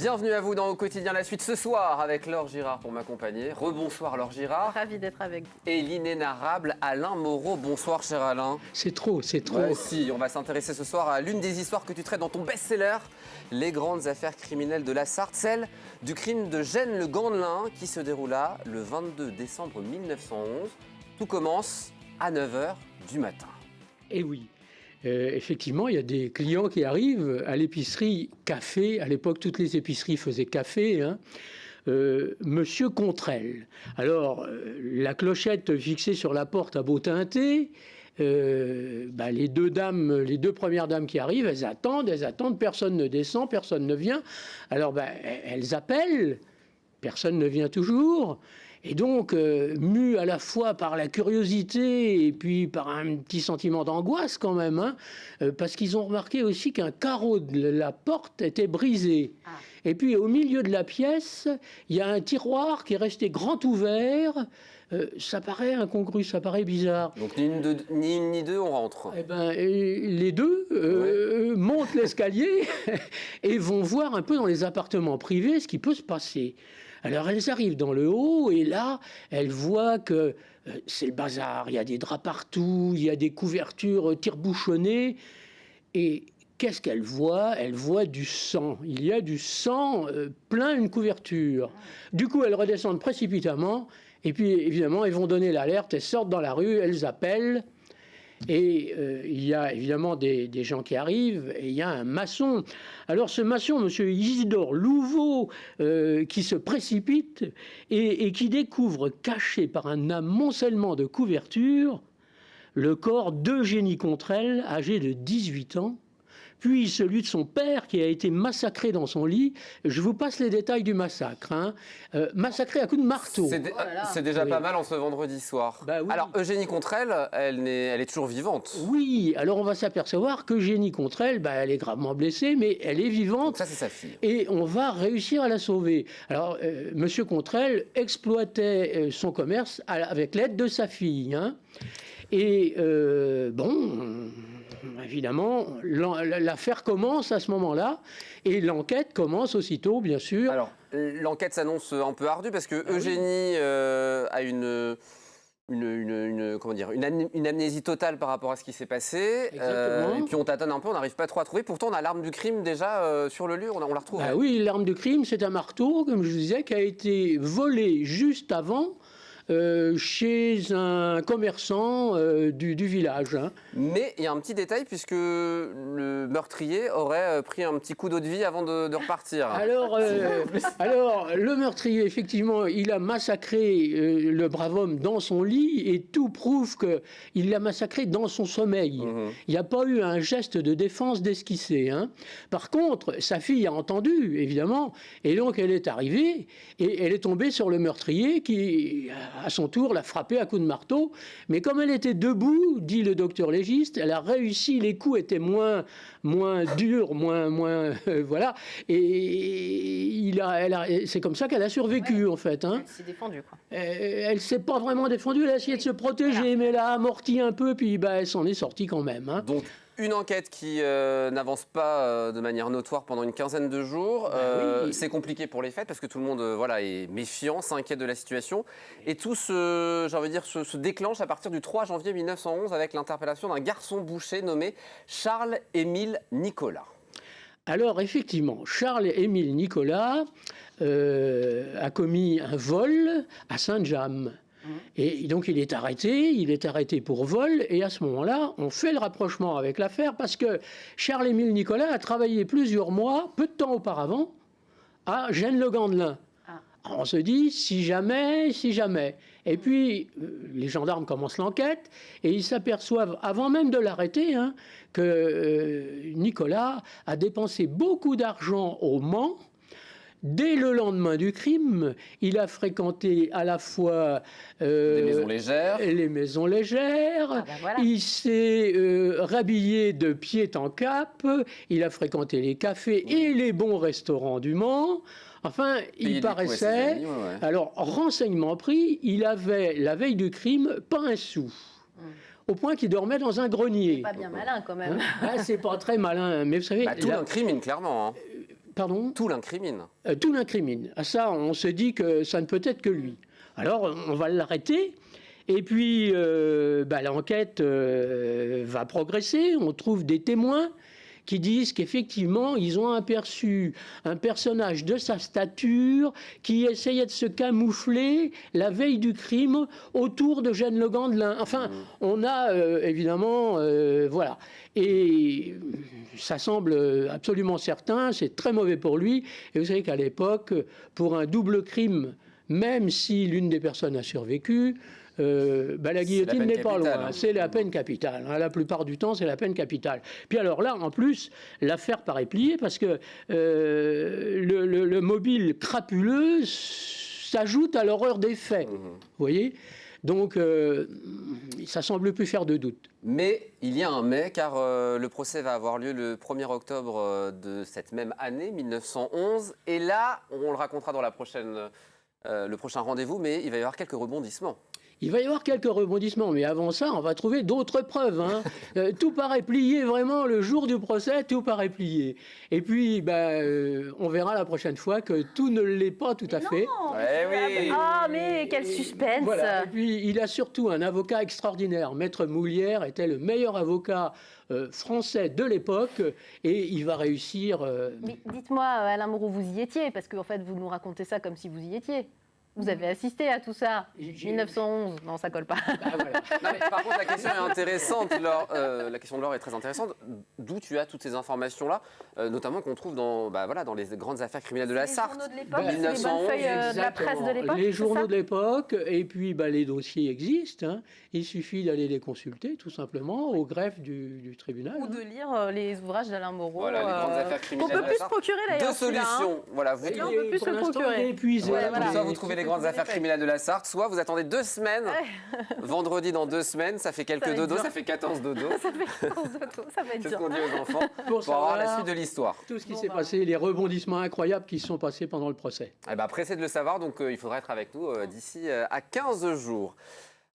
Bienvenue à vous dans Au quotidien, la suite ce soir avec Laure Girard pour m'accompagner. Rebonsoir Laure Girard. Ravie d'être avec vous. Et l'inénarrable Alain Moreau. Bonsoir cher Alain. C'est trop. Ouais, si, on va s'intéresser ce soir à l'une des histoires que tu traites dans ton best-seller, Les grandes affaires criminelles de la Sarthe, celle du crime de Gênes le Gandelin qui se déroula le 22 décembre 1911. Tout commence à 9h du matin. Et oui. Effectivement, il y a des clients qui arrivent à l'épicerie café. À l'époque, toutes les épiceries faisaient café. Monsieur Contrel. Alors, la clochette fixée sur la porte a beau teinter. Les deux premières dames qui arrivent, elles attendent. Personne ne descend, personne ne vient. Alors, elles appellent. Personne ne vient toujours. Et donc, mu à la fois par la curiosité et puis par un petit sentiment d'angoisse quand même, parce qu'ils ont remarqué aussi qu'un carreau de la porte était brisé. Ah. Et puis, au milieu de la pièce, il y a un tiroir qui est resté grand ouvert. Ça paraît incongru, ça paraît bizarre. Donc, ni une ni deux, on rentre. Les deux montent l'escalier et vont voir un peu dans les appartements privés ce qui peut se passer. Alors, elles arrivent dans le haut et là, elles voient que c'est le bazar. Il y a des draps partout, il y a des couvertures tire-bouchonnées. Et qu'est-ce qu'elles voient? Elles voient du sang. Il y a du sang plein une couverture. Du coup, elles redescendent précipitamment. Et puis, évidemment, elles vont donner l'alerte. Elles sortent dans la rue, elles appellent. Et il y a évidemment des gens qui arrivent, et il y a un maçon. Alors ce maçon, M. Isidore Louveau, qui se précipite et qui découvre, caché par un amoncellement de couvertures, le corps d'Eugénie Contrel, âgée de 18 ans, puis celui de son père qui a été massacré dans son lit. Je vous passe les détails du massacre. Massacré à coups de marteau. C'est déjà pas mal en ce vendredi soir. Oui. Alors Eugénie Contrel, elle est toujours vivante. Oui, alors on va s'apercevoir qu'Eugénie Contrel, elle est gravement blessée, mais elle est vivante. Donc ça, c'est sa fille. Et on va réussir à la sauver. Alors, Monsieur Contrel exploitait son commerce avec l'aide de sa fille. Et évidemment, l'affaire commence à ce moment-là et l'enquête commence aussitôt, bien sûr. Alors, l'enquête s'annonce un peu ardue parce que Eugénie a une amnésie totale par rapport à ce qui s'est passé. Et puis on tâtonne un peu, on n'arrive pas trop à trouver. Pourtant, on a l'arme du crime déjà sur le lieu, on la retrouve. Oui, l'arme du crime, c'est un marteau, comme je vous disais, qui a été volé juste avant. Chez un commerçant du village. Mais il y a un petit détail puisque le meurtrier aurait pris un petit coup d'eau de vie avant de repartir. Alors, le meurtrier, effectivement, il a massacré le brave homme dans son lit et tout prouve qu'il l'a massacré dans son sommeil. Il n'y a pas eu un geste de défense d'esquisser. Par contre, sa fille a entendu, évidemment, et donc elle est arrivée et elle est tombée sur le meurtrier qui, à son tour, l'a frappé à coups de marteau. Mais comme elle était debout, dit le docteur légiste, elle a réussi, les coups étaient moins durs, voilà. Et c'est comme ça qu'elle a survécu, en fait. Elle s'est défendue, quoi. Elle ne s'est pas vraiment défendue, elle a essayé de se protéger, mais elle a amorti un peu, puis elle s'en est sortie quand même. Donc, une enquête qui n'avance pas de manière notoire pendant une quinzaine de jours. Oui. C'est compliqué pour les fêtes parce que tout le monde est méfiant, s'inquiète de la situation. Et tout se déclenche à partir du 3 janvier 1911 avec l'interpellation d'un garçon boucher nommé Charles-Émile Nicolas. Alors effectivement, Charles-Émile Nicolas a commis un vol à Saint-James. Et donc il est arrêté pour vol, et à ce moment-là, on fait le rapprochement avec l'affaire parce que Charles-Émile Nicolas a travaillé plusieurs mois, peu de temps auparavant, à Gênes le Gandelin. On se dit, si jamais. Et puis, les gendarmes commencent l'enquête et ils s'aperçoivent, avant même de l'arrêter, que Nicolas a dépensé beaucoup d'argent au Mans. Dès le lendemain du crime, il a fréquenté à la fois les maisons légères, voilà. Il s'est rhabillé de pied en cap, il a fréquenté les cafés et les bons restaurants du Mans. Enfin, il paraissait... Amis, ouais. Alors, renseignement pris, il avait, la veille du crime, pas un sou. Au point qu'il dormait dans un grenier. C'est pas bien malin, quand même. C'est pas très malin, mais vous savez... Tout l'incrimine, clairement. Pardon ? Tout l'incrimine. Tout l'incrimine. À ça, on se dit que ça ne peut être que lui. Alors, on va l'arrêter. Et puis, l'enquête va progresser. On trouve des témoins qui disent qu'effectivement, ils ont aperçu un personnage de sa stature qui essayait de se camoufler la veille du crime autour d'Eugène Le Gandelin. Enfin, on a évidemment... voilà. Et ça semble absolument certain, c'est très mauvais pour lui. Et vous savez qu'à l'époque, pour un double crime, même si l'une des personnes a survécu, la guillotine n'est pas loin, c'est la peine capitale. Hein. La plupart du temps, c'est la peine capitale. Puis alors là, en plus, l'affaire paraît pliée parce que le mobile crapuleux s'ajoute à l'horreur des faits. Vous voyez ? Donc, ça semble plus faire de doute. Mais il y a un mais, car le procès va avoir lieu le 1er octobre de cette même année, 1911. Et là, on le racontera dans le prochain rendez-vous, mais il va y avoir quelques rebondissements. Il va y avoir quelques rebondissements, mais avant ça, on va trouver d'autres preuves. Hein. Tout paraît plié, vraiment, le jour du procès, tout paraît plié. Et puis, on verra la prochaine fois que tout ne l'est pas tout à fait. Oui. Ah, mais quel suspense. Voilà. Et puis, il a surtout un avocat extraordinaire. Maître Moulière était le meilleur avocat français de l'époque, et il va réussir... Mais dites-moi, Alain Moreau, vous y étiez, parce qu'en fait, vous nous racontez ça comme si vous y étiez. Vous avez assisté à tout ça, 1911. Non, ça colle pas. Voilà. Non, mais par contre, la question est intéressante, Laure. La question de Laure est très intéressante. D'où tu as toutes ces informations-là, notamment qu'on trouve dans les grandes affaires criminelles de la Sarthe. Les journaux de l'époque, c'est les bonnes feuilles de la presse de l'époque. Les journaux de l'époque, et puis les dossiers existent. Hein. Il suffit d'aller les consulter, tout simplement, au greffe du tribunal. Ou de lire les ouvrages d'Alain Moreau. Voilà, les grandes affaires criminelles. On peut plus se procurer d'ailleurs. Deux solutions. Voilà, on peut plus se le procurer. Épuisé. Voilà. Soit vous trouvez les grandes affaires criminelles de la Sarthe, soit vous attendez 2 semaines. Vendredi dans 2 semaines, ça fait quelques dodos, ça fait 14 dodos. Ça fait 14 dodos, ça va être C'est ce dur. qu'on dit aux enfants pour avoir la suite de l'histoire. Tout ce qui s'est passé, les rebondissements incroyables qui se sont passés pendant le procès. Pressé de le savoir, donc il faudra être avec nous d'ici à 15 jours.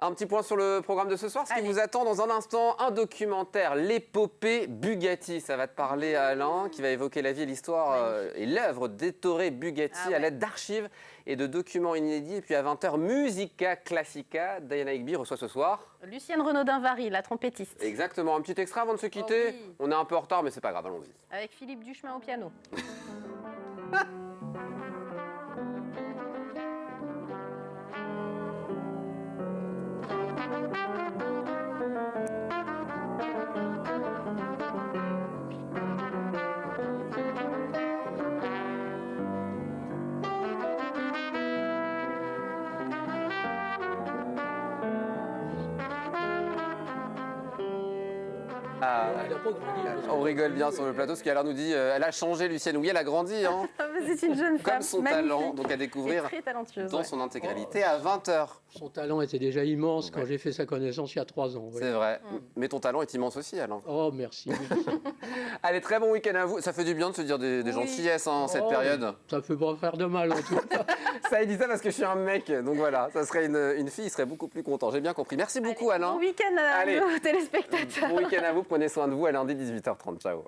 Un petit point sur le programme de ce soir. Ce qui vous attend dans un instant, un documentaire, l'épopée Bugatti. Ça va te parler à Alain, qui va évoquer la vie, l'histoire et l'œuvre d'Ettore Bugatti à l'aide d'archives et de documents inédits. Et puis à 20h, Musica Classica. Diana Higby reçoit ce soir Lucienne Renaudin-Vary, la trompettiste. Exactement. Un petit extrait avant de se quitter. Oh oui. On est un peu en retard, mais c'est pas grave, allons-y. Avec Philippe Duchemin au piano. On rigole bien sur le plateau, parce qu'Alain nous dit elle a changé, Lucienne. Oui, elle a grandi, hein, C'est une jeune femme comme son magnifique. talent, donc à découvrir Très talentueuse. dans son intégralité à 20h. Son talent était déjà immense quand j'ai fait sa connaissance il y a 3 ans. Oui. C'est vrai. Mais ton talent est immense aussi, Alain. Oh, merci. Allez, très bon week-end à vous. Ça fait du bien de se dire des gentillesses en cette période. Ça ne fait pas faire de mal en tout cas. Ça, il dit ça parce que je suis un mec. Donc voilà, ça serait une fille, il serait beaucoup plus content. J'ai bien compris. Merci beaucoup, Alain. Bon week-end à nos téléspectateurs. Bon week-end à vous. Prenez soin de vous. À lundi, 18h30. Ciao.